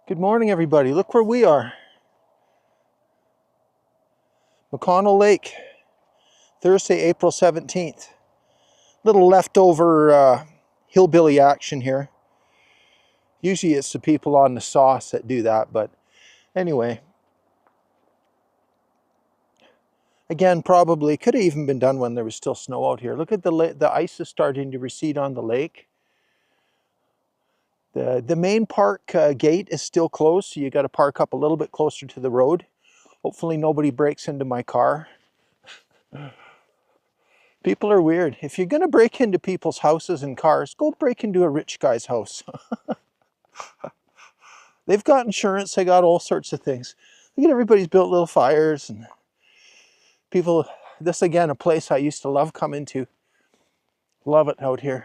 Good morning, everybody. Look where we are. McConnell Lake, Thursday, April 17th. Little leftover hillbilly action here. Usually it's the people on the sauce that do that, but anyway. Again, probably could have even been done when there was still snow out here. Look at the ice is starting to recede on the lake. The main park gate is still closed, so you got to park up a little bit closer to the road. Hopefully nobody breaks into my car. People are weird. If you're going to break into people's houses and cars, go break into a rich guy's house. They've got insurance, they got all sorts of things. Look at everybody's built little fires and people. This again, a place I used to love coming to. Love it out here.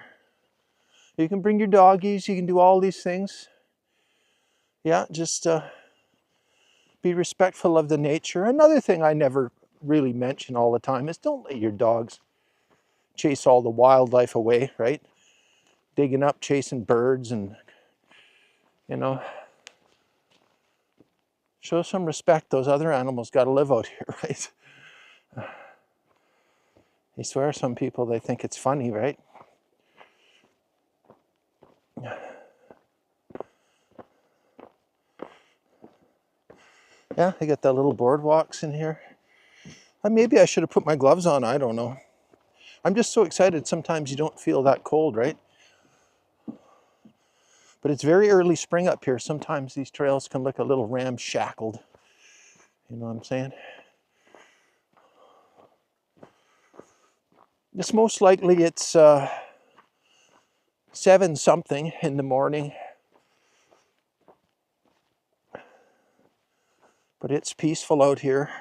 You can bring your doggies, you can do all these things. Yeah, just be respectful of the nature. Another thing I never really mention all the time is don't let your dogs chase all the wildlife away, right? Digging up, chasing birds and, you know, show some respect. Those other animals got to live out here, right? I swear some people, they think it's funny, right? Yeah, they got the little boardwalks in here. Maybe I should have put my gloves on, I don't know. I'm just so excited, sometimes you don't feel that cold, right? But it's very early spring up here. Sometimes these trails can look a little ramshackled. You know what I'm saying? It's most likely it's 7 something in the morning. But it's peaceful out here.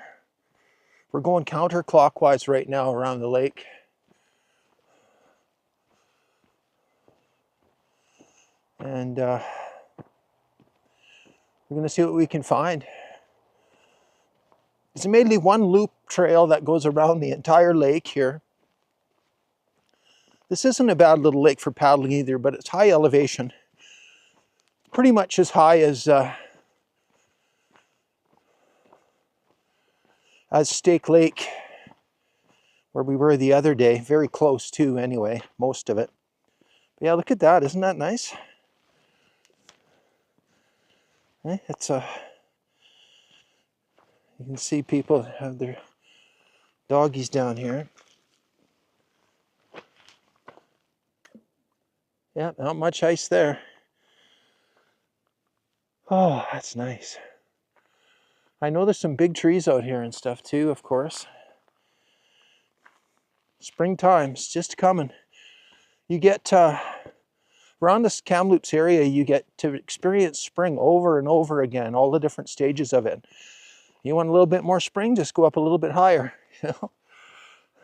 We're going counterclockwise right now around the lake. And we're going to see what we can find. There's mainly one loop trail that goes around the entire lake here. This isn't a bad little lake for paddling either, but it's high elevation. Pretty much as high as Stake Lake, where we were the other day. Very close to, anyway, most of it. But yeah, look at that. Isn't that nice? It's you can see people have their doggies down here. Yeah, not much ice there. Oh, that's nice. I know there's some big trees out here and stuff too, of course. Springtime's just coming. You get around this Kamloops area, you get to experience spring over and over again, all the different stages of it. You want a little bit more spring, just go up a little bit higher. You know?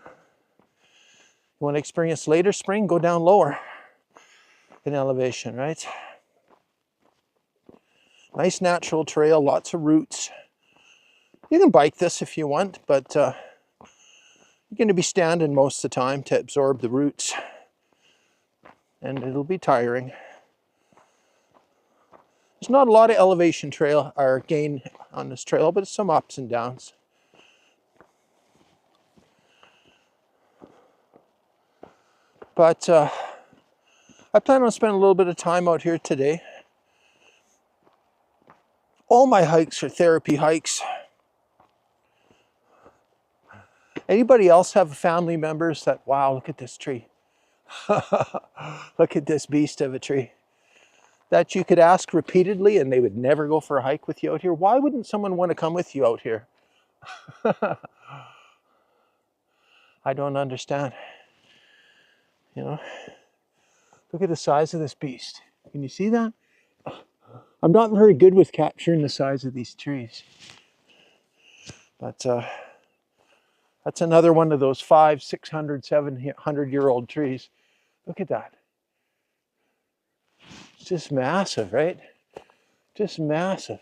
You want to experience later spring, go down lower in elevation, right? Nice natural trail, lots of roots. You can bike this if you want, but you're going to be standing most of the time to absorb the roots, and it'll be tiring. There's not a lot of elevation trail or gain on this trail, but it's some ups and downs. But I plan on spending a little bit of time out here today. All my hikes are therapy hikes. Anybody else have family members that, wow, look at this tree. Look at this beast of a tree. That you could ask repeatedly and they would never go for a hike with you out here? Why wouldn't someone want to come with you out here? I don't understand. You know, look at the size of this beast. Can you see that? I'm not very good with capturing the size of these trees. But that's another one of those 500, 600, 700-year-old trees. Look at that. It's just massive, right? Just massive.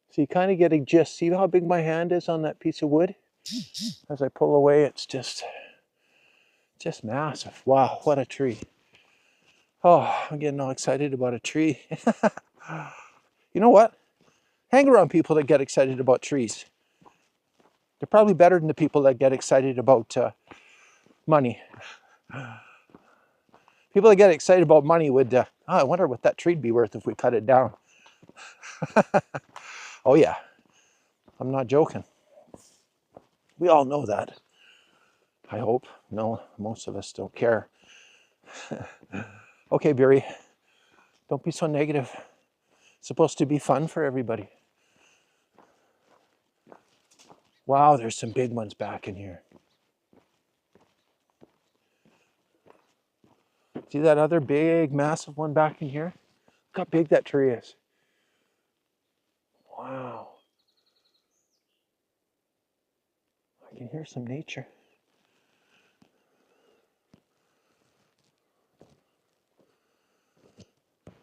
So you kind of get a gist. See how big my hand is on that piece of wood? As I pull away, it's just massive. Wow, what a tree. Oh, I'm getting all excited about a tree. You know what? Hang around people that get excited about trees. They're probably better than the people that get excited about money. People that get excited about money would, I wonder what that tree'd be worth if we cut it down. Oh yeah, I'm not joking. We all know that. I hope. No, most of us don't care. Okay, Barry, don't be so negative. It's supposed to be fun for everybody. Wow, there's some big ones back in here. See that other big, massive one back in here? Look how big that tree is. Wow. I can hear some nature.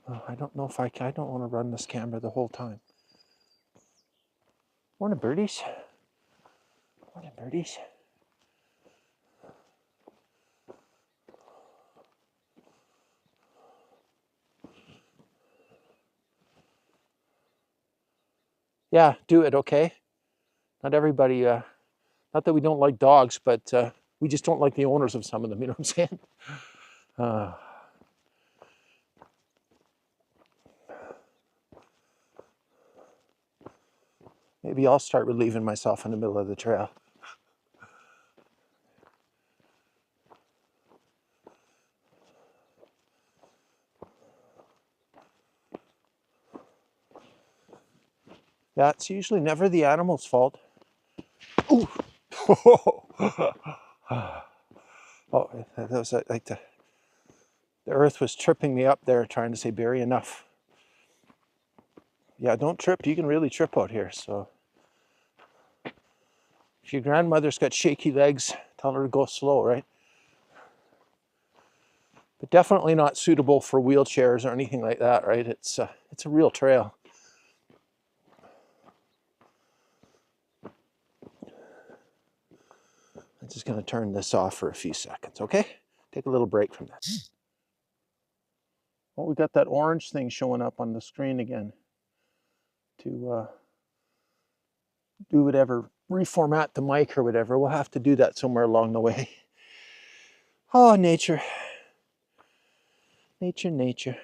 Oh, I don't know if I don't want to run this camera the whole time. Morning, birdies. Morning, birdies. Yeah, do it, okay? Not everybody, not that we don't like dogs, but we just don't like the owners of some of them, you know what I'm saying? Maybe I'll start relieving myself in the middle of the trail. Yeah, it's usually never the animal's fault. Ooh. Oh, that was like the earth was tripping me up there trying to say, Barry, enough. Yeah, don't trip. You can really trip out here. So if your grandmother's got shaky legs, tell her to go slow, right? But definitely not suitable for wheelchairs or anything like that, right? It's a real trail. I'm just going to turn this off for a few seconds, okay? Take a little break from that. Well, we got that orange thing showing up on the screen again to do whatever, reformat the mic or whatever. We'll have to do that somewhere along the way. Oh, nature. Nature, nature.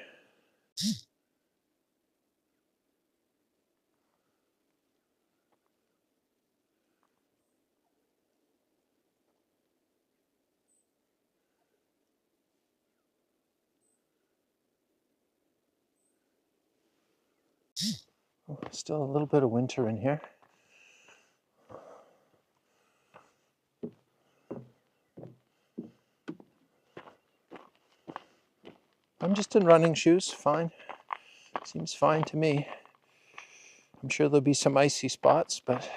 Oh, still a little bit of winter in here. I'm just in running shoes, fine. Seems fine to me. I'm sure there'll be some icy spots, but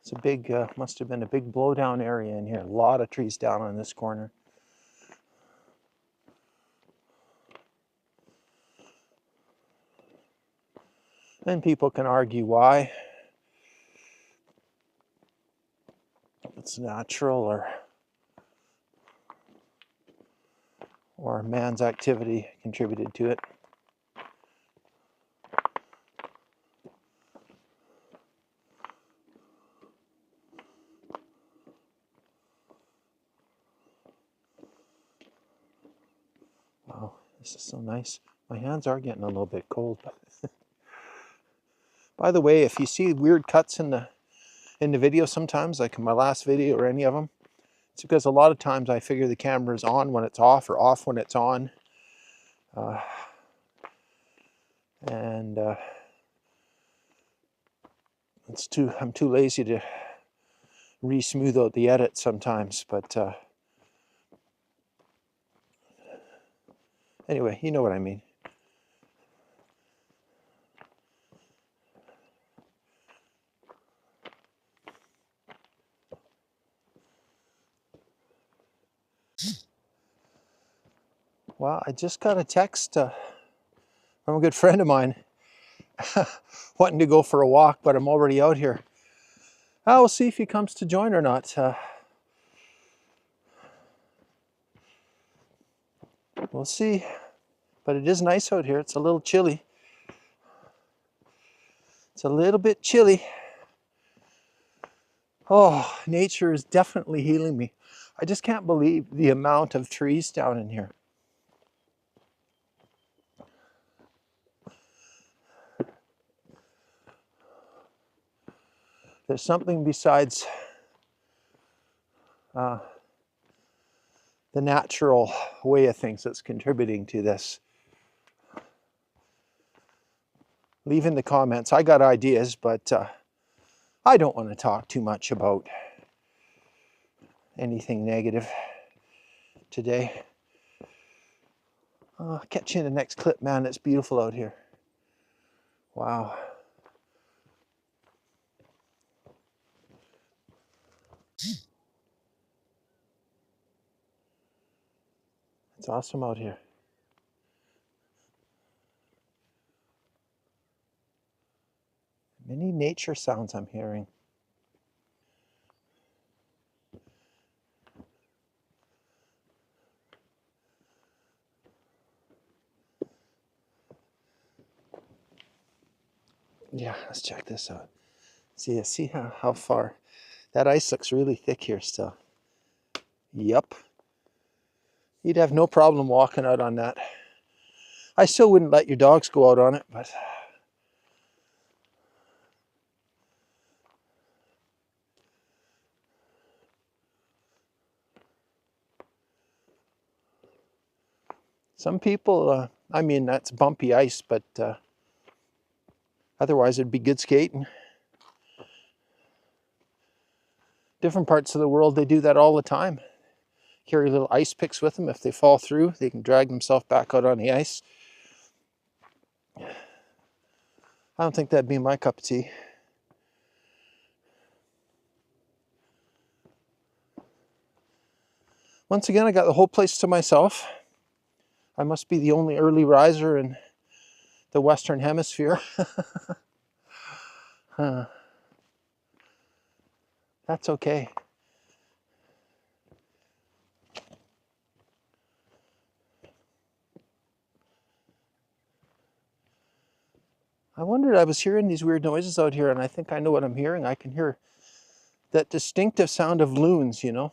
it's a big, must have been a big blowdown area in here. A lot of trees down on this corner. And people can argue why. It's natural or man's activity contributed to it. Wow, this is so nice. My hands are getting a little bit cold. But by the way, if you see weird cuts in the video sometimes, like in my last video or any of them, it's because a lot of times I figure the camera is on when it's off or off when it's on. And I'm too lazy to re-smooth out the edit sometimes, but anyway, you know what I mean. Well, I just got a text from a good friend of mine wanting to go for a walk, but I'm already out here. We'll see if he comes to join or not. We'll see. But it is nice out here. It's a little chilly. It's a little bit chilly. Oh, nature is definitely healing me. I just can't believe the amount of trees down in here. There's something besides the natural way of things that's contributing to this. Leave in the comments. I got ideas, but I don't want to talk too much about anything negative today. Catch you in the next clip, man. It's beautiful out here. Wow. It's awesome out here. Many nature sounds I'm hearing. Yeah, let's check this out. See how far? That ice looks really thick here still. Yup. You'd have no problem walking out on that. I still wouldn't let your dogs go out on it, but some people, I mean, that's bumpy ice, but otherwise it'd be good skating. Different parts of the world, they do that all the time. Carry little ice picks with them. If they fall through, they can drag themselves back out on the ice. I don't think that'd be my cup of tea. Once again, I got the whole place to myself. I must be the only early riser in the Western Hemisphere. That's okay. I wondered, I was hearing these weird noises out here, and I think I know what I'm hearing. I can hear that distinctive sound of loons, you know.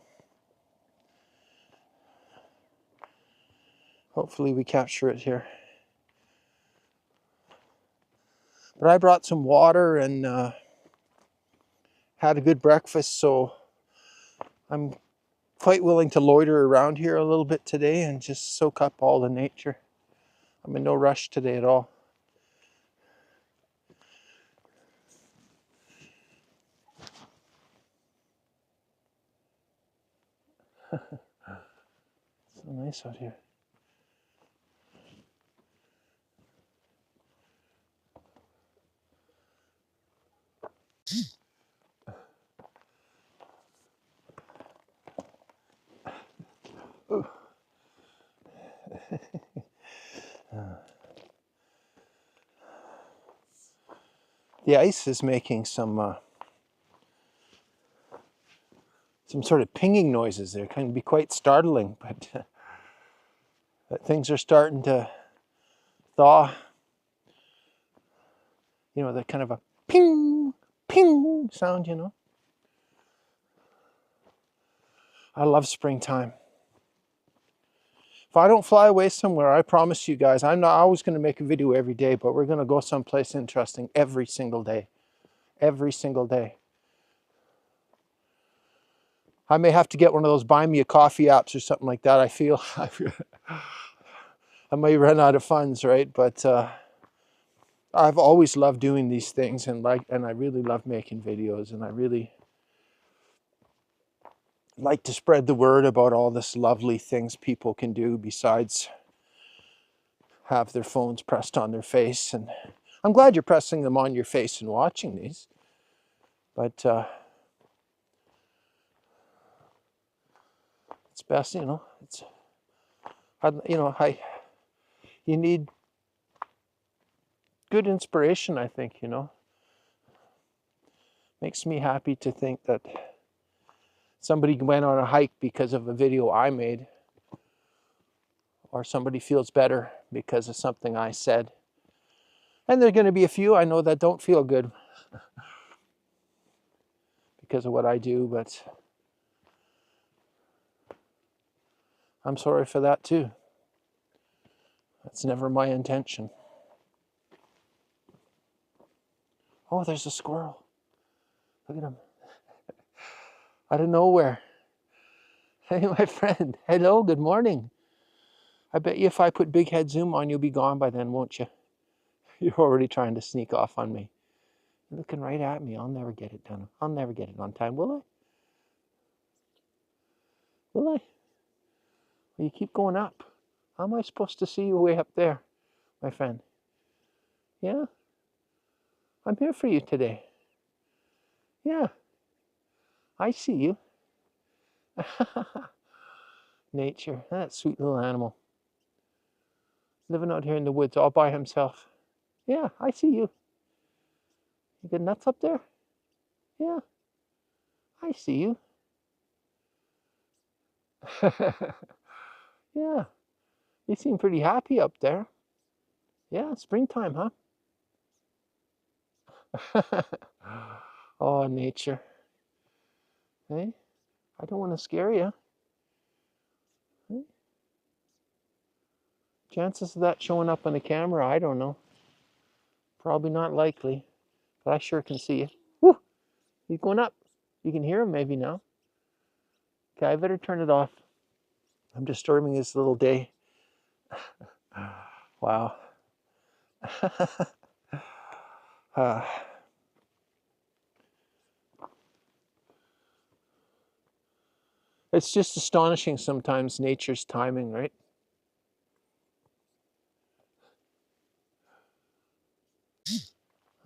Hopefully we capture it here. But I brought some water and had a good breakfast, so I'm quite willing to loiter around here a little bit today and just soak up all the nature. I'm in no rush today at all. So nice out here. The ice is making some sort of pinging noises there. Can be quite startling, but things are starting to thaw. You know, that kind of a ping, ping sound, you know. I love springtime. If I don't fly away somewhere, I promise you guys, I'm not always going to make a video every day, but we're going to go someplace interesting every single day. Every single day. I may have to get one of those buy me a coffee apps or something like that. I feel I may run out of funds, right? But I've always loved doing these things, and I really love making videos, and I really like to spread the word about all this lovely things people can do besides have their phones pressed on their face. And I'm glad you're pressing them on your face and watching these, but it's best, you know, You need good inspiration, I think, Makes me happy to think that somebody went on a hike because of a video I made, or somebody feels better because of something I said. And there are going to be a few I know that don't feel good because of what I do, but I'm sorry for that too. That's never my intention. Oh, there's a squirrel. Look at him. Out of nowhere. Hey, my friend. Hello, good morning. I bet you if I put big head zoom on, you'll be gone by then, won't you? You're already trying to sneak off on me. You're looking right at me. I'll never get it done. I'll never get it on time, will I? Will I? Well, you keep going up. How am I supposed to see you way up there, my friend? Yeah? I'm here for you today. Yeah. I see you. Nature. That sweet little animal. Living out here in the woods all by himself. Yeah, I see you. You got nuts up there? Yeah, I see you. Yeah, you seem pretty happy up there. Yeah, springtime, huh? Oh, nature. Hey, I don't want to scare you. Hey? Chances of that showing up on the camera, I don't know. Probably not likely, but I sure can see you. Woo! He's going up. You can hear him maybe now. Okay, I better turn it off. I'm disturbing his little day. Wow. uh, it's just astonishing sometimes, nature's timing, right?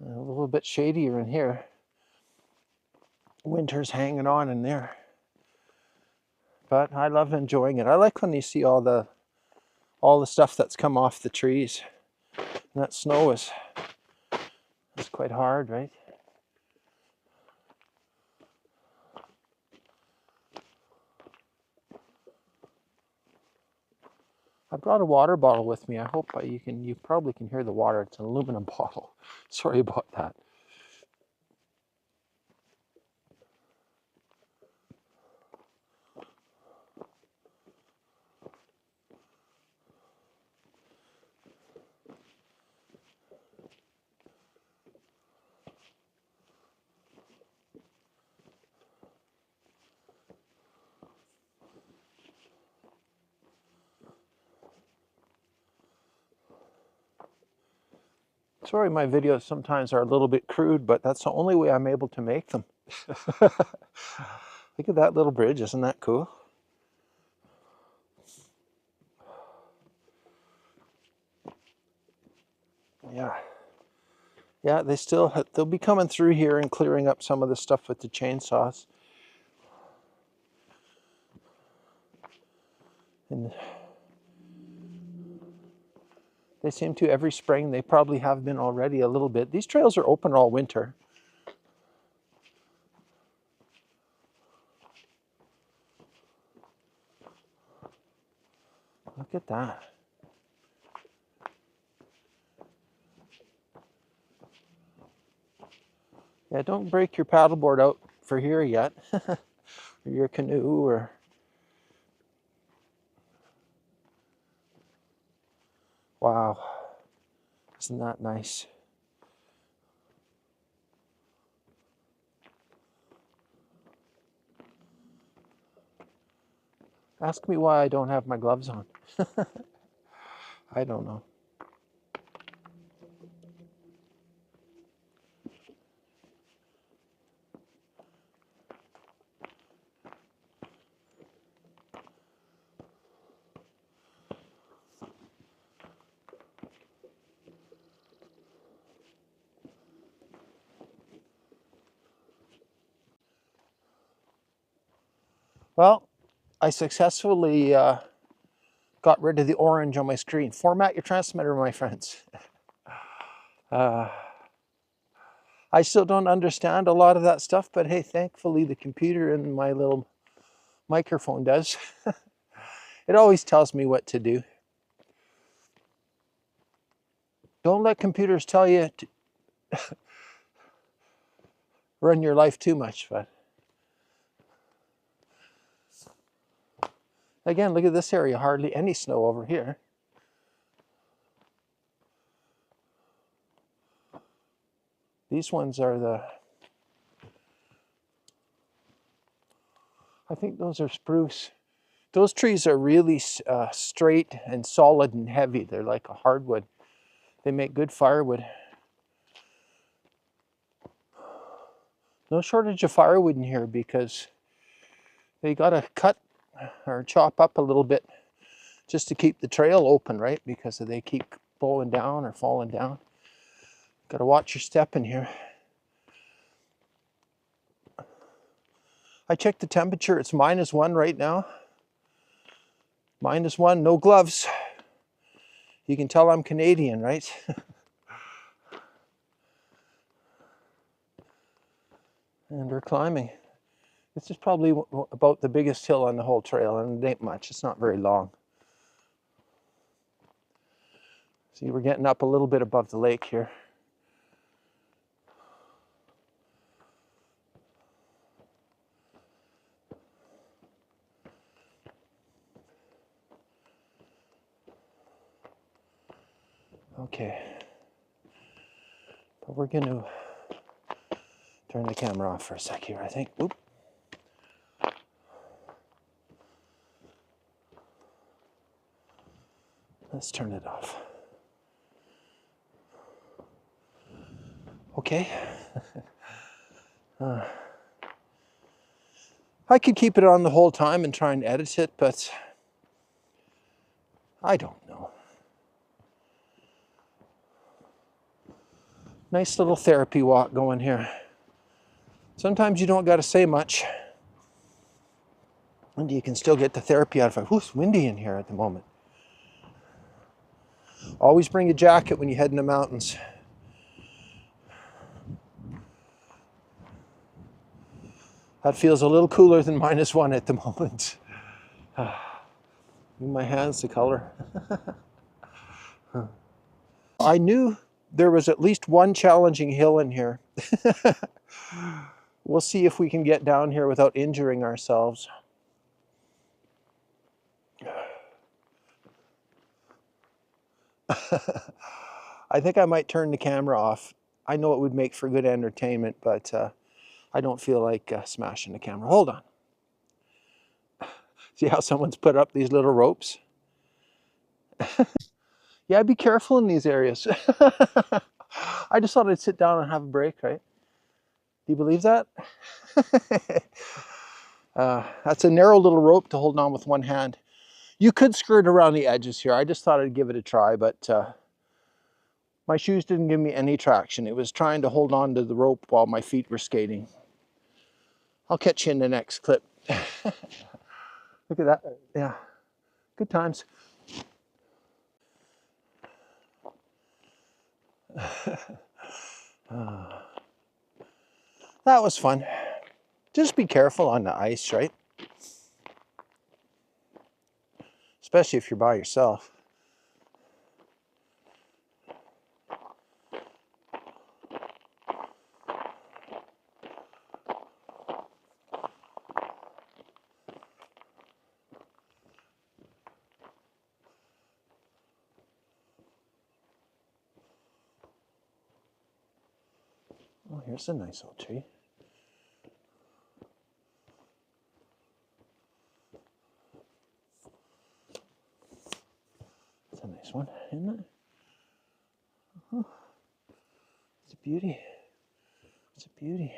A little bit shadier in here. Winter's hanging on in there. But I love enjoying it. I like when you see all the stuff that's come off the trees. And that snow is quite hard, right? I brought a water bottle with me. I hope you probably can hear the water. It's an aluminum bottle. Sorry about that. Sorry, my videos sometimes are a little bit crude, but that's the only way I'm able to make them. Look at that little bridge, isn't that cool? Yeah. Yeah, they'll be coming through here and clearing up some of the stuff with the chainsaws. And they seem to every spring. They probably have been already a little bit. These trails are open all winter. Look at that. Yeah, don't break your paddleboard out for here yet. Or your canoe or... Wow. Isn't that nice? Ask me why I don't have my gloves on. I don't know. Well, I successfully got rid of the orange on my screen. Format your transmitter, my friends. I still don't understand a lot of that stuff, but hey, thankfully the computer and my little microphone does. It always tells me what to do. Don't let computers tell you to run your life too much, but again, look at this area, hardly any snow over here. These ones are I think those are spruce. Those trees are really straight and solid and heavy. They're like a hardwood. They make good firewood. No shortage of firewood in here because they gotta cut or chop up a little bit just to keep the trail open, right? Because they keep blowing down or falling down. Gotta watch your step in here. I checked the temperature. It's -1 right now. -1, no gloves. You can tell I'm Canadian, right? And we're climbing. This is probably about the biggest hill on the whole trail, and it ain't much. It's not very long. See, we're getting up a little bit above the lake here. Okay. But we're going to turn the camera off for a sec here, I think. Oop. Let's turn it off. Okay. I could keep it on the whole time and try and edit it, but I don't know. Nice little therapy walk going here. Sometimes you don't got to say much, and you can still get the therapy out of it. Ooh, it's windy in here at the moment. Always bring a jacket when you head in the mountains. That feels a little cooler than -1 at the moment. In my hands, the color. I knew there was at least one challenging hill in here. We'll see if we can get down here without injuring ourselves. I think I might turn the camera off. I know it would make for good entertainment, but I don't feel like smashing the camera. Hold on. See how someone's put up these little ropes? Yeah, be careful in these areas. I just thought I'd sit down and have a break, right? Do you believe that? That's a narrow little rope to hold on with one hand. You could skirt around the edges here. I just thought I'd give it a try, but my shoes didn't give me any traction. It was trying to hold on to the rope while my feet were skating. I'll catch you in the next clip. Look at that. Yeah, good times. That was fun. Just be careful on the ice, right? Especially if you're by yourself. Oh, here's a nice old tree. It's a nice one, isn't it? Oh, it's a beauty. It's a beauty.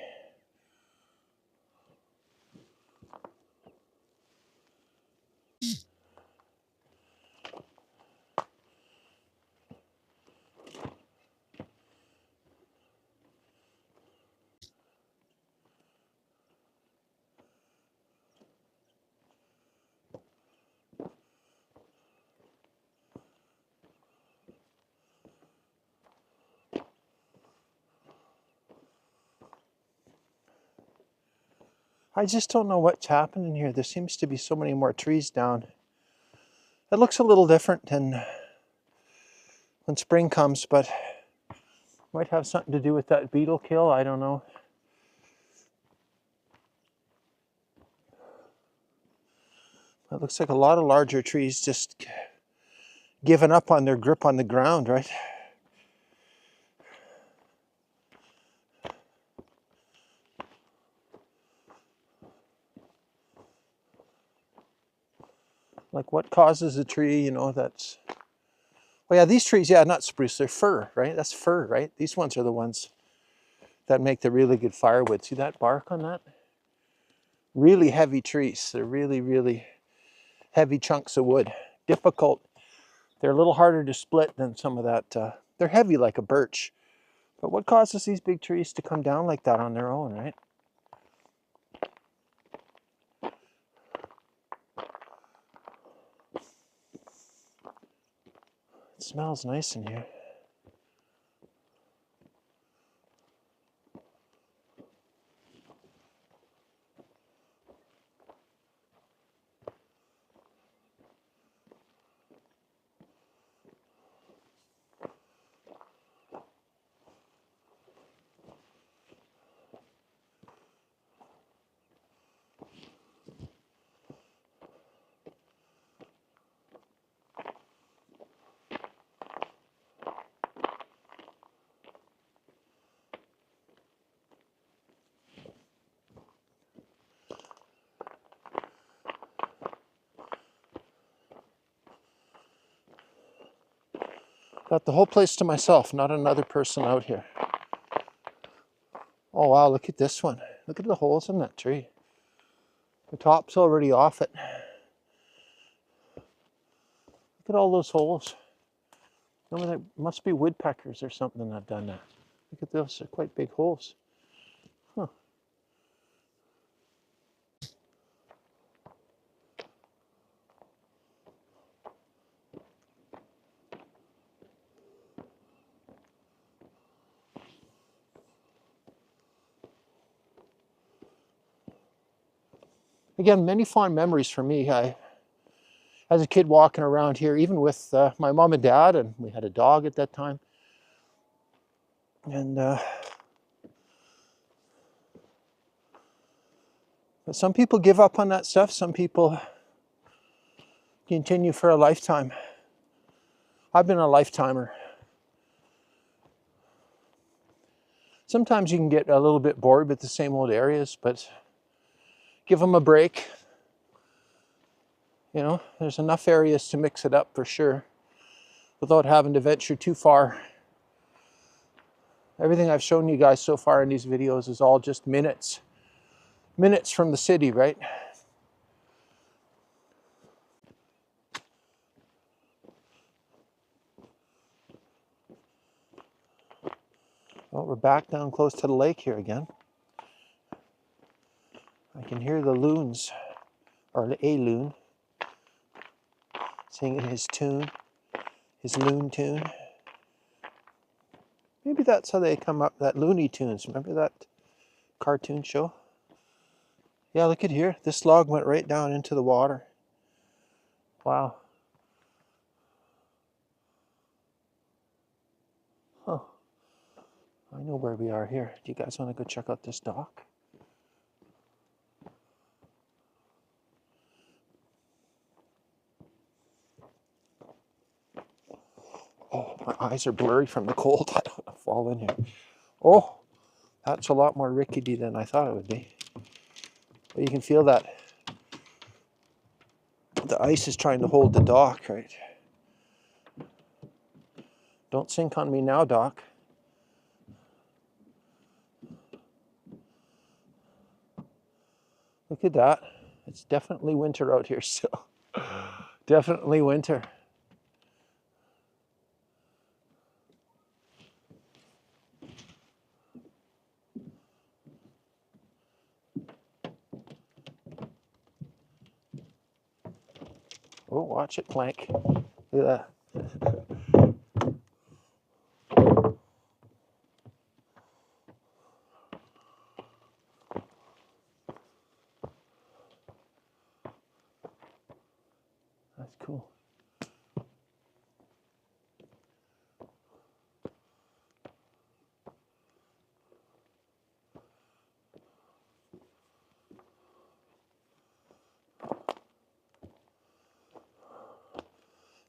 I just don't know what's happening here. There seems to be so many more trees down. It looks a little different than when spring comes, but might have something to do with that beetle kill. I don't know. It looks like a lot of larger trees just giving up on their grip on the ground, right? Like what causes a tree, you know, that's... Well, yeah, these trees, yeah, not spruce, they're fir, right? That's fir, right? These ones are the ones that make the really good firewood. See that bark on that? Really heavy trees. They're really, really heavy chunks of wood. Difficult. They're a little harder to split than some of that. They're heavy like a birch. But what causes these big trees to come down like that on their own, right? It smells nice in here. Got the whole place to myself, not another person out here. Oh wow, look at this one. Look at the holes in that tree. The top's already off it. Look at all those holes. That must be woodpeckers or something that done that. Look at those, they're quite big holes. Huh. Again, many fond memories for me. As a kid walking around here, even with my mom and dad, and we had a dog at that time. And but some people give up on that stuff. Some people continue for a lifetime. I've been a lifetimer. Sometimes you can get a little bit bored with the same old areas, but give them a break. You know, there's enough areas to mix it up for sure, without having to venture too far. Everything I've shown you guys so far in these videos is all just minutes from the city, right? Well, we're back down close to the lake here again. I can hear the loons, or a loon, singing his tune, his loon tune. Maybe that's how they come up, that Looney Tunes. Remember that cartoon show? Yeah, look at here. This log went right down into the water. Wow. Huh. I know where we are here. Do you guys want to go check out this dock? Oh, my eyes are blurry from the cold. I don't want to fall in here. Oh, that's a lot more rickety than I thought it would be. But you can feel that the ice is trying to hold the dock, right? Don't sink on me now, Doc. Look at that. It's definitely winter out here still. Definitely winter. Oh, watch it plank. Look at that.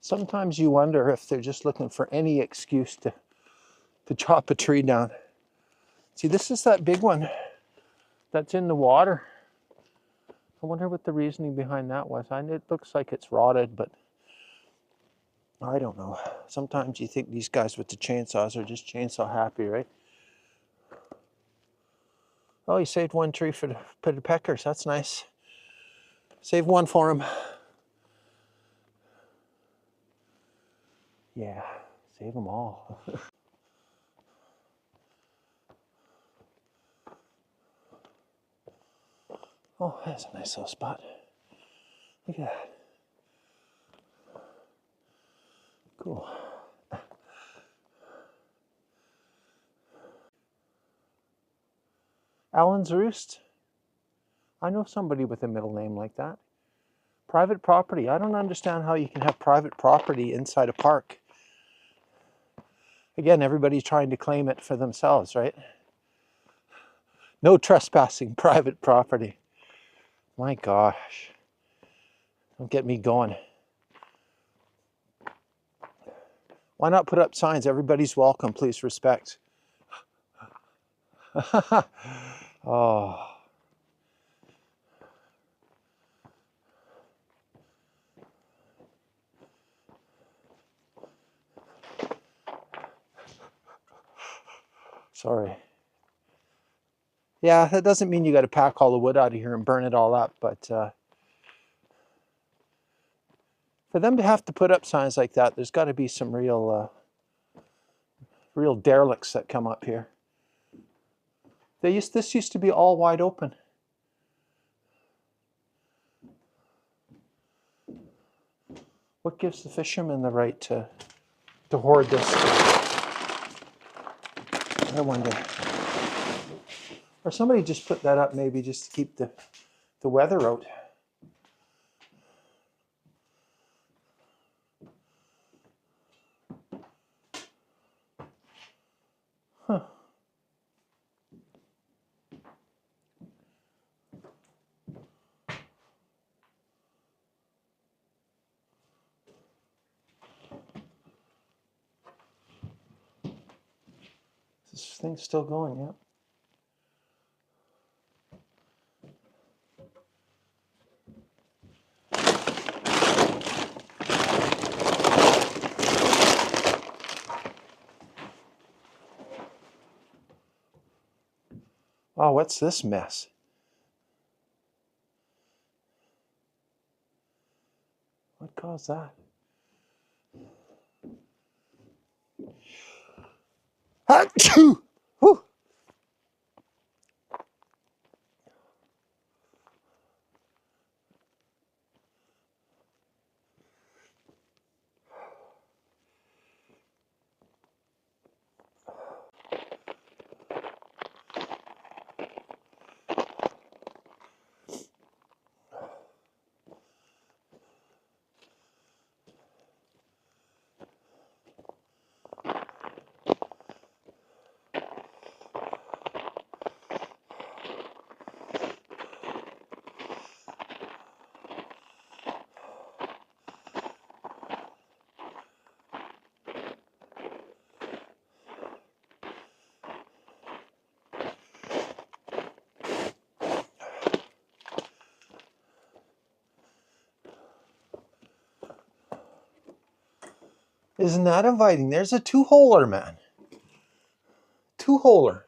Sometimes you wonder if they're just looking for any excuse to chop a tree down. See, this is that big one that's in the water. I wonder what the reasoning behind that was. It looks like it's rotted, but I don't know. Sometimes you think these guys with the chainsaws are just chainsaw happy, right? Oh, he saved one tree for the peckers. That's nice. Save one for him. Yeah, save them all. Oh, that's a nice little spot. Look at that. Cool. Allen's Roost. I know somebody with a middle name like that. Private property. I don't understand how you can have private property inside a park. Again, everybody's trying to claim it for themselves, right? No trespassing, private property. My gosh. Don't get me going. Why not put up signs? Everybody's welcome, please respect. Oh. Sorry. Yeah, that doesn't mean you got to pack all the wood out of here and burn it all up, but for them to have to put up signs like that, there's got to be some real derelicts that come up here. This used to be all wide open. What gives the fishermen the right to hoard this? I wonder. Or somebody just put that up maybe just to keep the weather out. Huh. This thing's still going, yeah. Oh, what's this mess? What caused that? Achoo! Whew. Isn't that inviting? There's a two-holer, man. Two-holer.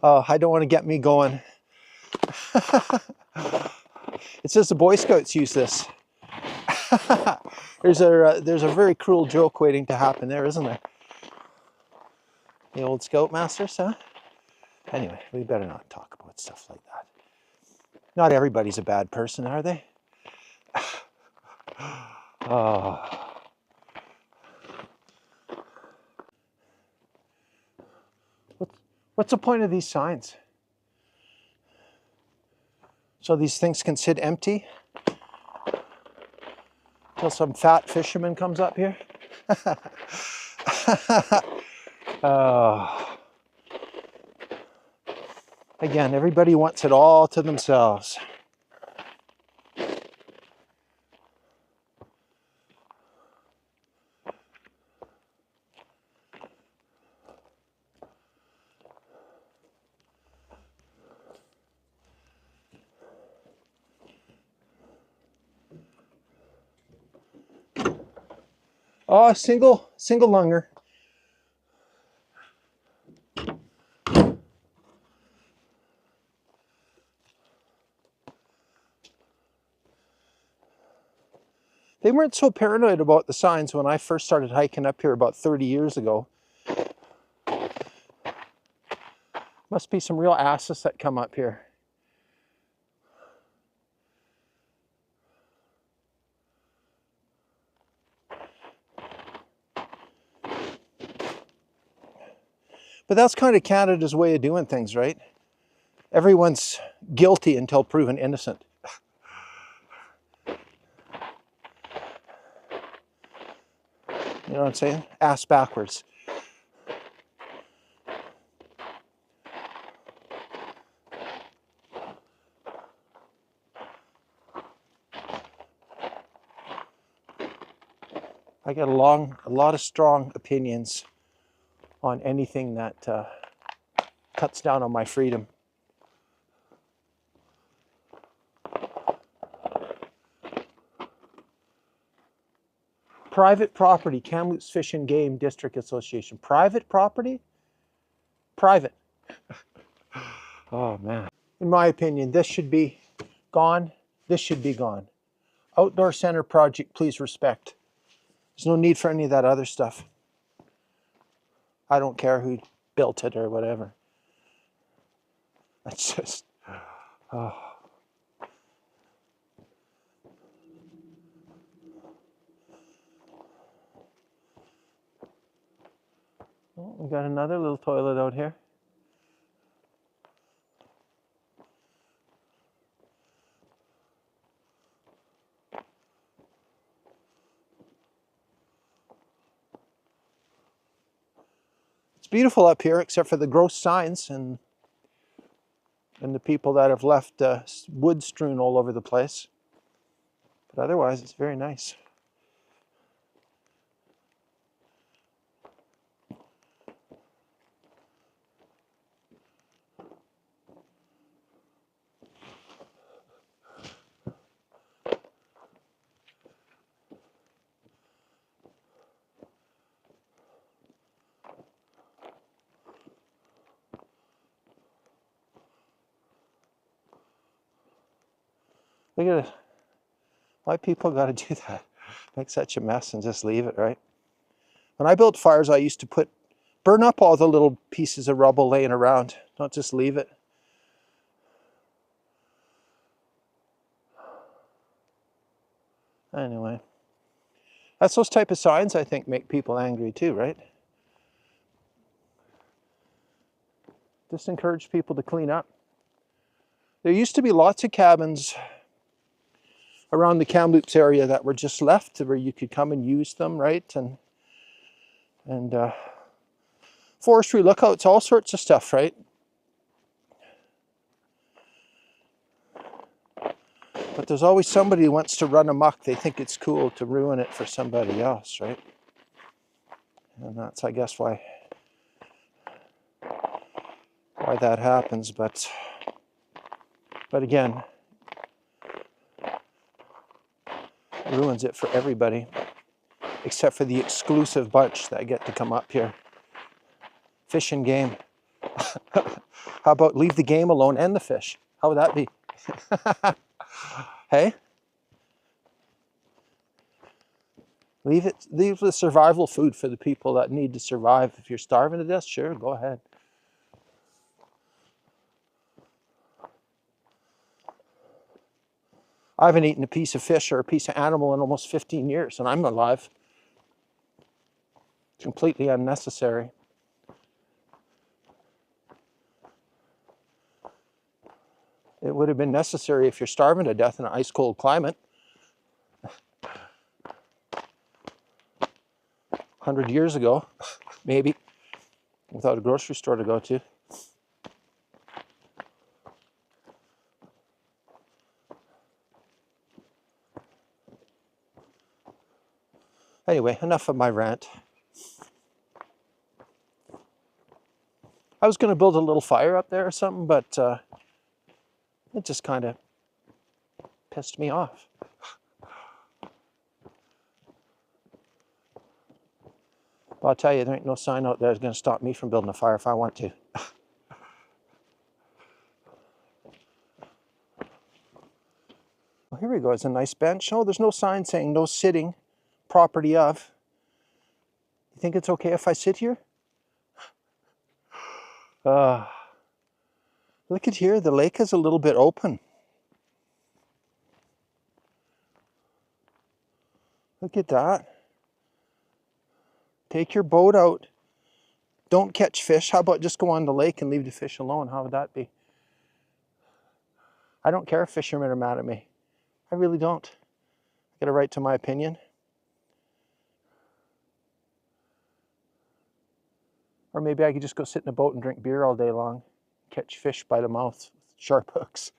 Oh, I don't want to get me going. It says the Boy Scouts use this. There's a very cruel joke waiting to happen there, isn't there? The old Scoutmasters, huh? Anyway, we better not talk about stuff like that. Not everybody's a bad person, are they? Oh. What's the point of these signs? So these things can sit empty until some fat fisherman comes up here? Oh. Again, everybody wants it all to themselves. Oh, single lunger. They weren't so paranoid about the signs when I first started hiking up here about 30 years ago. Must be some real asses that come up here. But that's kind of Canada's way of doing things, right? Everyone's guilty until proven innocent. You know what I'm saying? Ass backwards. I got a lot of strong opinions on anything that cuts down on my freedom. Private property, Kamloops Fish and Game District Association. Private property? Private. Oh man. In my opinion, this should be gone. This should be gone. Outdoor center project, please respect. There's no need for any of that other stuff. I don't care who built it or whatever. That's just, oh. Oh, we got another little toilet out here. It's beautiful up here, except for the gross signs and the people that have left wood strewn all over the place. But otherwise, it's very nice. Look at it. Why people got to do that? Make such a mess and just leave it, right? When I built fires, I used to burn up all the little pieces of rubble laying around, not just leave it. Anyway, that's those type of signs I think make people angry too, right? Just encourage people to clean up. There used to be lots of cabins around the Kamloops area that were just left where you could come and use them, right? And forestry lookouts, all sorts of stuff, right? But there's always somebody who wants to run amok. They think it's cool to ruin it for somebody else, right? And that's, I guess, why that happens. But again, it ruins it for everybody, except for the exclusive bunch that get to come up here. Fish and game. How about leave the game alone and the fish? How would that be? Hey? Leave the survival food for the people that need to survive. If you're starving to death, sure, go ahead. I haven't eaten a piece of fish or a piece of animal in almost 15 years, and I'm alive. It's completely unnecessary. It would have been necessary if you're starving to death in an ice-cold climate. 100 years ago, maybe, without a grocery store to go to. Anyway, enough of my rant. I was going to build a little fire up there or something, but it just kind of pissed me off. But I'll tell you, there ain't no sign out there that's going to stop me from building a fire if I want to. Well, here we go. It's a nice bench. Oh, there's no sign saying no sitting, property of. You think it's okay if I sit here? Look at here. The lake is a little bit open. Look at that. Take your boat out. Don't catch fish. How about just go on the lake and leave the fish alone? How would that be? I don't care if fishermen are mad at me. I really don't. I got a right to my opinion. Or maybe I could just go sit in a boat and drink beer all day long. Catch fish by the mouth with sharp hooks.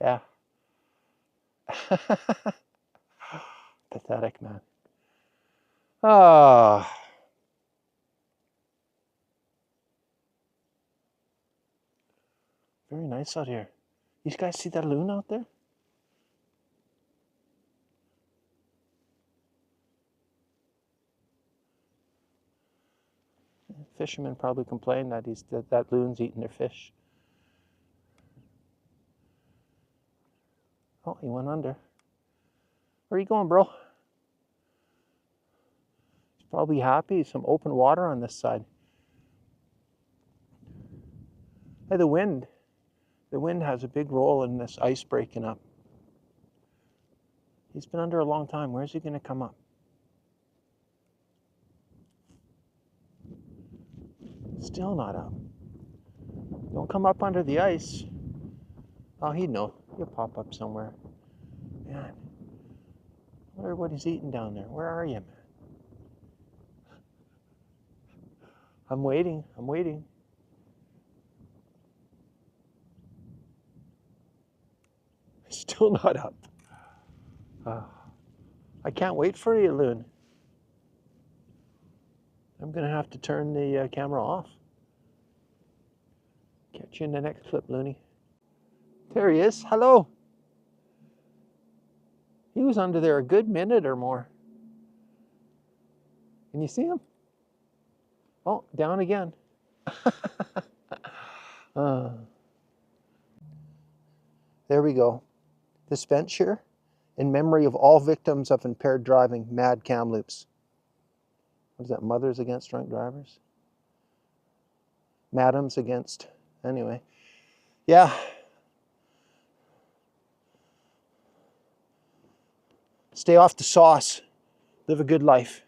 Yeah. Pathetic, man. Ah. Very nice out here. You guys see that loon out there? Fishermen probably complain that that loon's eating their fish. Oh, he went under. Where are you going, bro? He's probably happy. Some open water on this side. Hey, the wind. The wind has a big role in this ice breaking up. He's been under a long time. Where's he going to come up? Still not up. Don't come up under the ice. Oh, he'd know. He'll pop up somewhere. Man, I wonder what he's eating down there. Where are you, man? I'm waiting. I'm waiting. Still not up. I can't wait for you, loon. I'm going to have to turn the camera off. Catch you in the next clip, loony. There he is. Hello. He was under there a good minute or more. Can you see him? Oh, down again. There we go. This bench here, in memory of all victims of impaired driving, mad Kamloops. What is that, Mothers Against Drunk Drivers? Madams against, anyway. Yeah. Stay off the sauce. Live a good life.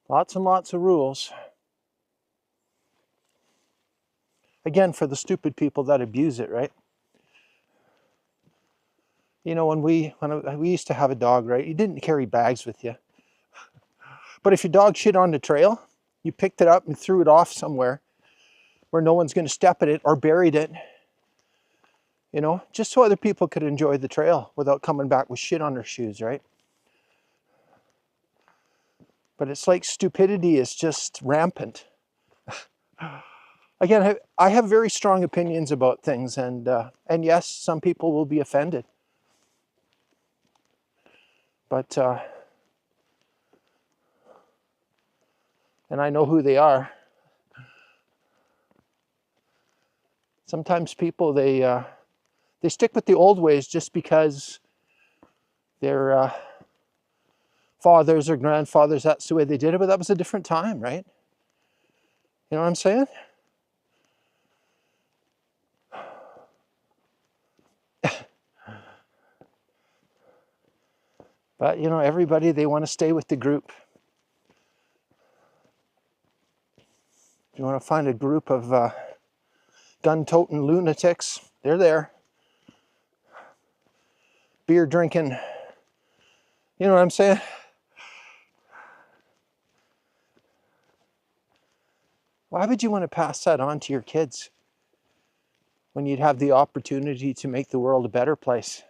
Lots and lots of rules. Again, for the stupid people that abuse it, right? You know, when we used to have a dog, right? You didn't carry bags with you. But if your dog shit on the trail, you picked it up and threw it off somewhere where no one's going to step at it or buried it. You know, just so other people could enjoy the trail without coming back with shit on their shoes, right? But it's like stupidity is just rampant. Again, I have very strong opinions about things, and yes, some people will be offended. But, and I know who they are. Sometimes people, they stick with the old ways just because their fathers or grandfathers, that's the way they did it, but that was a different time, right? You know what I'm saying? But, you know, everybody, they want to stay with the group. If you want to find a group of gun-toting lunatics, they're there. Beer drinking. You know what I'm saying? Why would you want to pass that on to your kids when you'd have the opportunity to make the world a better place?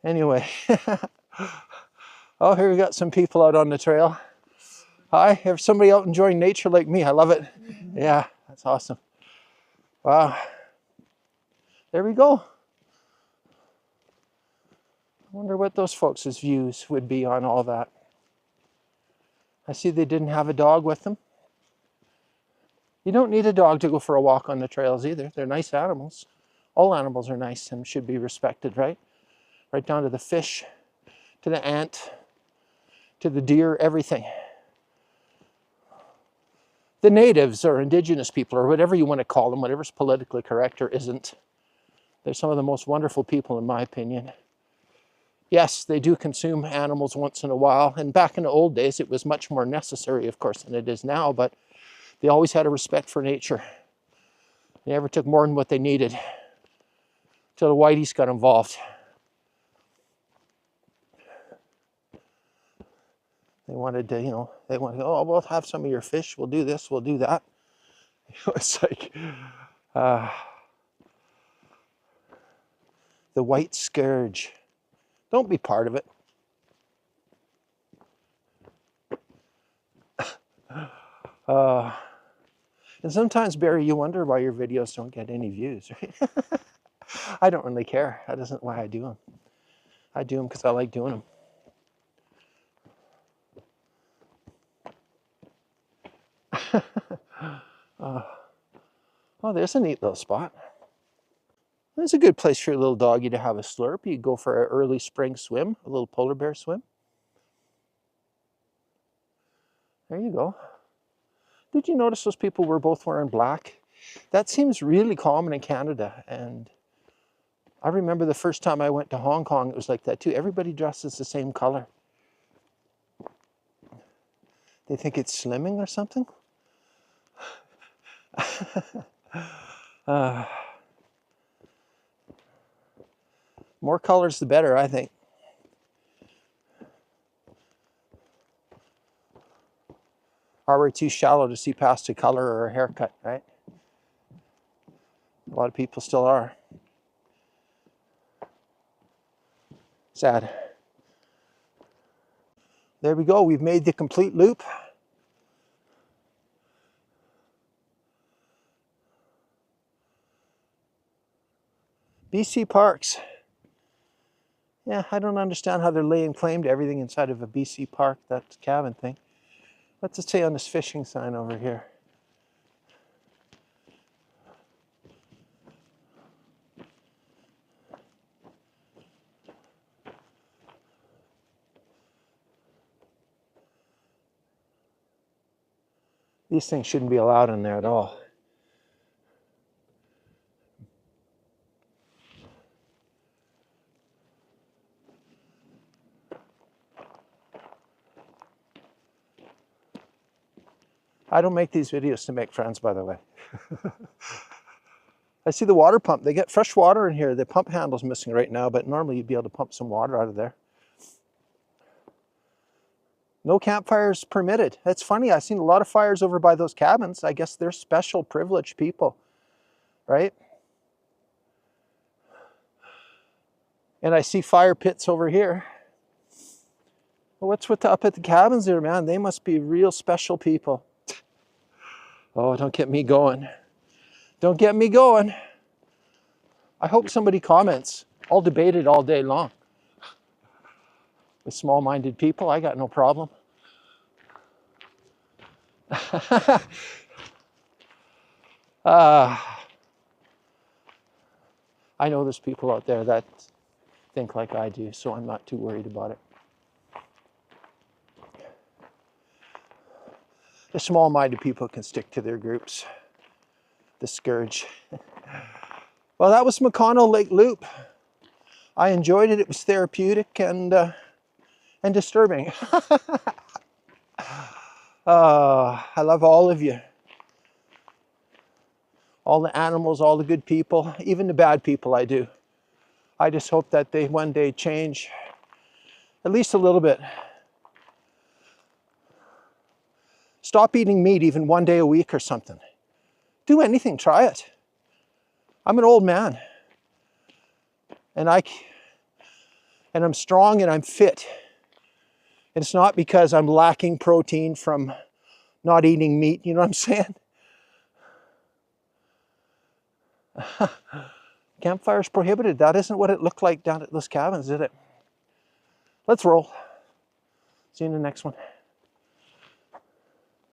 Anyway, oh, here we got some people out on the trail. Hi, there's somebody out enjoying nature like me. I love it. Yeah. That's awesome. Wow. There we go. I wonder what those folks' views would be on all that. I see they didn't have a dog with them. You don't need a dog to go for a walk on the trails either. They're nice animals. All animals are nice and should be respected, right? Right down to the fish, to the ant, to the deer, everything. The natives or indigenous people, or whatever you want to call them, whatever's politically correct or isn't, they're some of the most wonderful people in my opinion. Yes, they do consume animals once in a while, and back in the old days it was much more necessary, of course, than it is now, but they always had a respect for nature. They never took more than what they needed till the whiteys got involved. They wanted to, they wanted to go, oh, we'll have some of your fish, we'll do this, we'll do that. It's like, the white scourge. Don't be part of it. And sometimes, Barry, you wonder why your videos don't get any views, right? I don't really care. That isn't why I do them. I do them because I like doing them. Oh, there's a neat little spot. It's a good place for your little doggy to have a slurp. You go for an early spring swim, a little polar bear swim. There you go. Did you notice those people were both wearing black? That seems really common in Canada. And I remember the first time I went to Hong Kong, it was like that too. Everybody dresses the same color. They think it's slimming or something? More colors the better, I think. Are we too shallow to see past a color or a haircut, right? A lot of people still are. Sad. There we go. We've made the complete loop. BC Parks. Yeah, I don't understand how they're laying claim to everything inside of a BC park, that cabin thing. What's it say on this fishing sign over here? These things shouldn't be allowed in there at all. I don't make these videos to make friends, by the way. I see the water pump. They get fresh water in here. The pump handle's missing right now, but normally you'd be able to pump some water out of there. No campfires permitted. That's funny. I've seen a lot of fires over by those cabins. I guess they're special privileged people, right? And I see fire pits over here. Well, what's up at the cabins there, man? They must be real special people. Oh, don't get me going. Don't get me going. I hope somebody comments. I'll debate it all day long. With small-minded people, I got no problem. I know there's people out there that think like I do, so I'm not too worried about it. The small-minded people can stick to their groups. The scourge. Well, that was McConnell Lake Loop. I enjoyed it. It was therapeutic and disturbing. I love all of you. All the animals, all the good people, even the bad people I do. I just hope that they one day change at least a little bit. Stop eating meat even one day a week or something. Do anything, try it. I'm an old man. And I'm strong and I'm fit. And it's not because I'm lacking protein from not eating meat, you know what I'm saying? Campfire's prohibited. That isn't what it looked like down at those cabins, did it? Let's roll. See you in the next one.